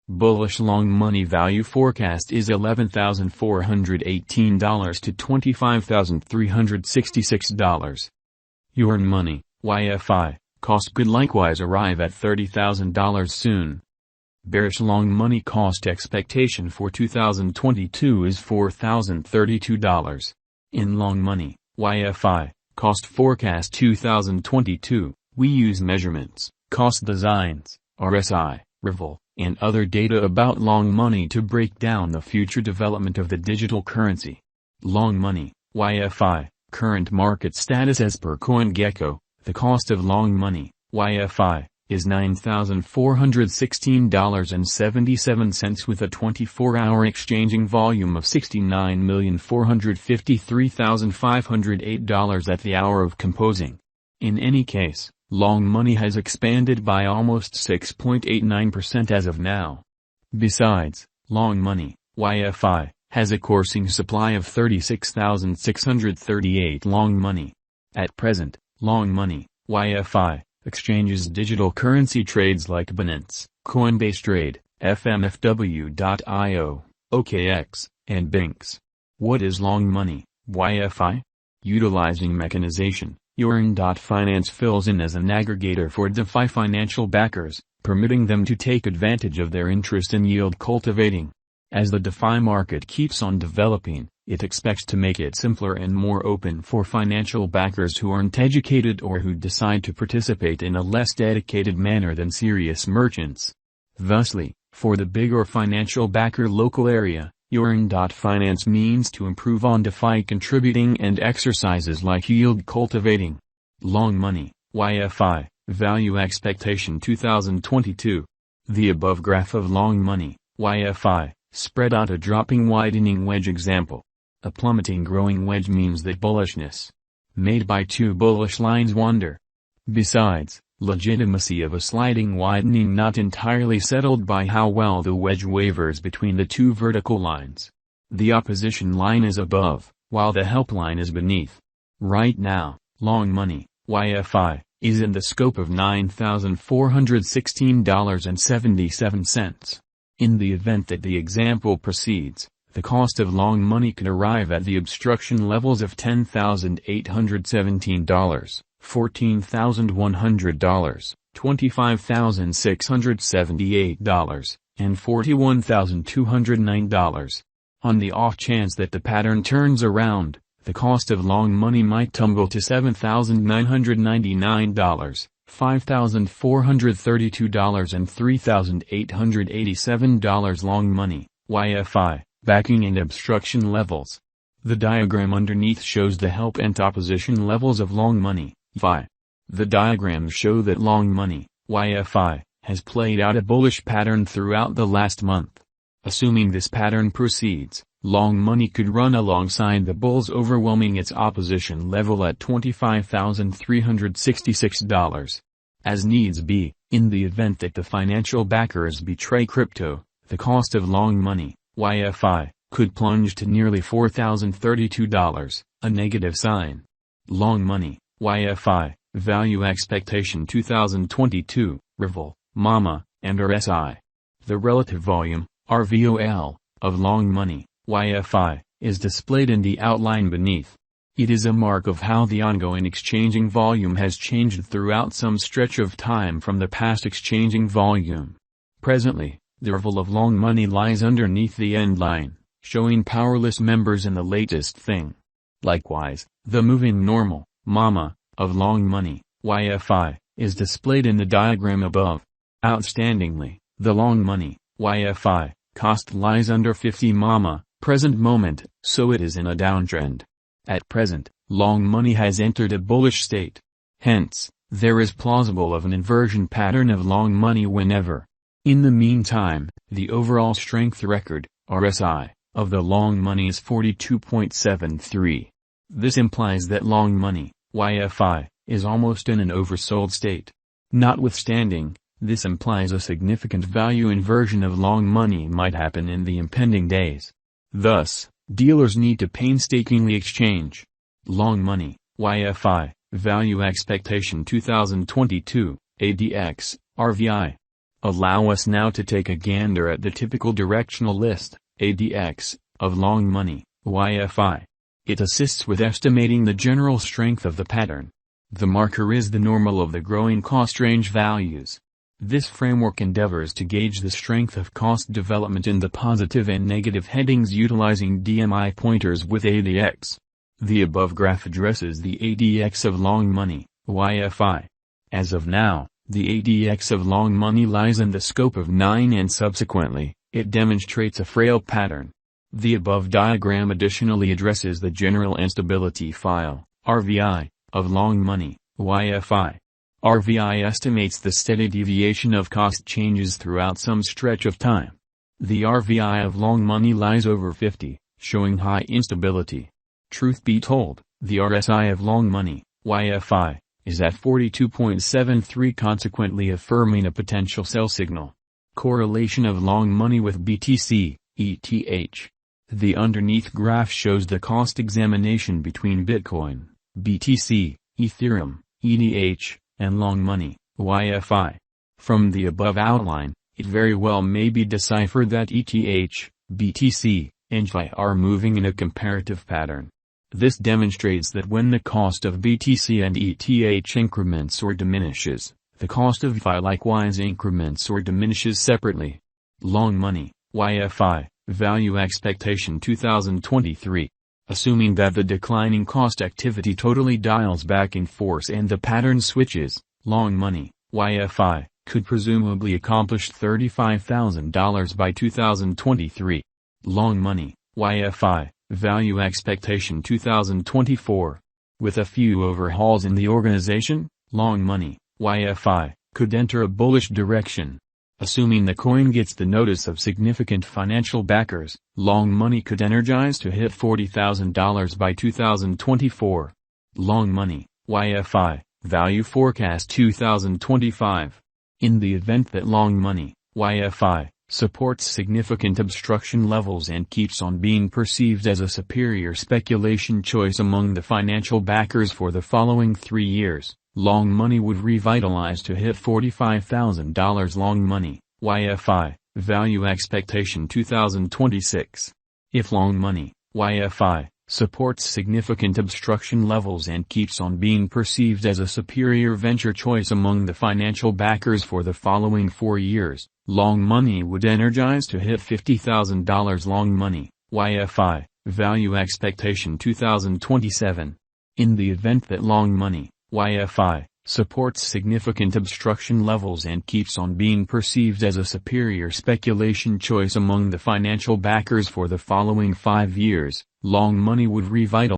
Bullish long money value forecast is $11,418 to $25,366. Yearn money, YFI, cost could likewise arrive at $30,000 soon. Bearish long money cost expectation for 2022 is $4,032. In long money, YFI, cost forecast 2022, we use measurements, cost designs, RSI, Rival, and other data about long money to break down the future development of the digital currency. Long money, YFI, current market status as per CoinGecko, the cost of long money, YFI, is $9,416.77 with a 24-hour exchanging volume of $69,453,508 at the hour of composing. In any case, long money has expanded by almost 6.89% as of now. Besides, long money, YFI, has a coursing supply of 36,638 long money. At present, long money, YFI, exchanges digital currency trades like Binance, Coinbase Trade, FMFW.io, OKX, and Binx. What is long money, YFI? Utilizing mechanization, yearn.finance fills in as an aggregator for DeFi financial backers, permitting them to take advantage of their interest in yield cultivating. As the DeFi market keeps on developing, it expects to make it simpler and more open for financial backers who aren't educated or who decide to participate in a less dedicated manner than serious merchants. Thusly, for the big or financial backer local area, yearn.finance means to improve on DeFi contributing and exercises like yield cultivating. Long money, YFI, value expectation 2022. The above graph of long money, YFI, spread out a dropping widening wedge example. A plummeting growing wedge means that bullishness made by two bullish lines wander. Besides, legitimacy of a sliding widening not entirely settled by how well the wedge wavers between the two vertical lines. The opposition line is above, while the help line is beneath. Right now, long money, YFI, is in the scope of $9,416.77. In the event that the example proceeds, the cost of long money could arrive at the obstruction levels of $10,817, $14,100, $25,678, and $41,209. On the off chance that the pattern turns around, the cost of long money might tumble to $7,999, $5,432 and $3,887 long money, YFI, backing and obstruction levels. The diagram underneath shows the help and opposition levels of long money, YFI. The diagrams show that long money, YFI, has played out a bullish pattern throughout the last month. Assuming this pattern proceeds, long money could run alongside the bulls, overwhelming its opposition level at $25,366. As needs be, in the event that the financial backers betray crypto, the cost of long money, YFI, could plunge to nearly $4,032, a negative sign. Long money, YFI, value expectation 2022, Rival, Mama, and RSI. The relative volume, RVOL, of long money, YFI, is displayed in the outline beneath. It is a mark of how the ongoing exchanging volume has changed throughout some stretch of time from the past exchanging volume. Presently, the level of long money lies underneath the end line, showing powerless members in the latest thing. Likewise, the moving normal, Mama, of long money, YFI, is displayed in the diagram above. Outstandingly, the long money, YFI, cost lies under 50 Mama, present moment, so it is in a downtrend. At present, long money has entered a bullish state. Hence, there is plausible of an inversion pattern of long money whenever. In the meantime, the overall strength record, RSI, of the long money is 42.73. This implies that long money, YFI, is almost in an oversold state. Notwithstanding, this implies a significant value inversion of long money might happen in the impending days. Thus, dealers need to painstakingly exchange. Long money, YFI, value expectation 2022, ADX, RVI. Allow us now to take a gander at the typical directional list, ADX, of long money, YFI. It assists with estimating the general strength of the pattern. The marker is the normal of the growing cost range values. This framework endeavors to gauge the strength of cost development in the positive and negative headings utilizing DMI pointers with ADX. The above graph addresses the ADX of long money, YFI. As of now, the ADX of long money lies in the scope of 9 and subsequently, it demonstrates a frail pattern. The above diagram additionally addresses the general instability file, RVI, of long money, YFI. RVI estimates the steady deviation of cost changes throughout some stretch of time. The RVI of long money lies over 50, showing high instability. Truth be told, the RSI of long money, YFI, is at 42.73, consequently affirming a potential sell signal. Correlation of long money with BTC, ETH. The underneath graph shows the cost examination between Bitcoin, BTC, Ethereum, ETH, and long money, YFI. From the above outline, it very well may be deciphered that ETH, BTC, and Yfi are moving in a comparative pattern. This demonstrates that when the cost of BTC and ETH increments or diminishes, the cost of Yfi likewise increments or diminishes separately. Long money, YFI, value expectation 2023. Assuming that the declining cost activity totally dials back in force and the pattern switches, long money, YFI, could presumably accomplish $35,000 by 2023. Long money, YFI, value expectation 2024. With a few overhauls in the organization, long money, YFI, could enter a bullish direction. Assuming the coin gets the notice of significant financial backers, long money could energize to hit $40,000 by 2024. Long money, YFI, value forecast 2025. In the event that long money, YFI, supports significant obstruction levels and keeps on being perceived as a superior speculation choice among the financial backers for the following 3 years, long money would revitalize to hit $45,000. Long money, YFI, value expectation 2026. If long money, YFI, supports significant obstruction levels and keeps on being perceived as a superior venture choice among the financial backers for the following 4 years, long money would energize to hit $50,000. Long money, YFI, value expectation 2027. In the event that long money, YFI, supports significant obstruction levels and keeps on being perceived as a superior speculation choice among the financial backers for the following 5 years, long money would revitalize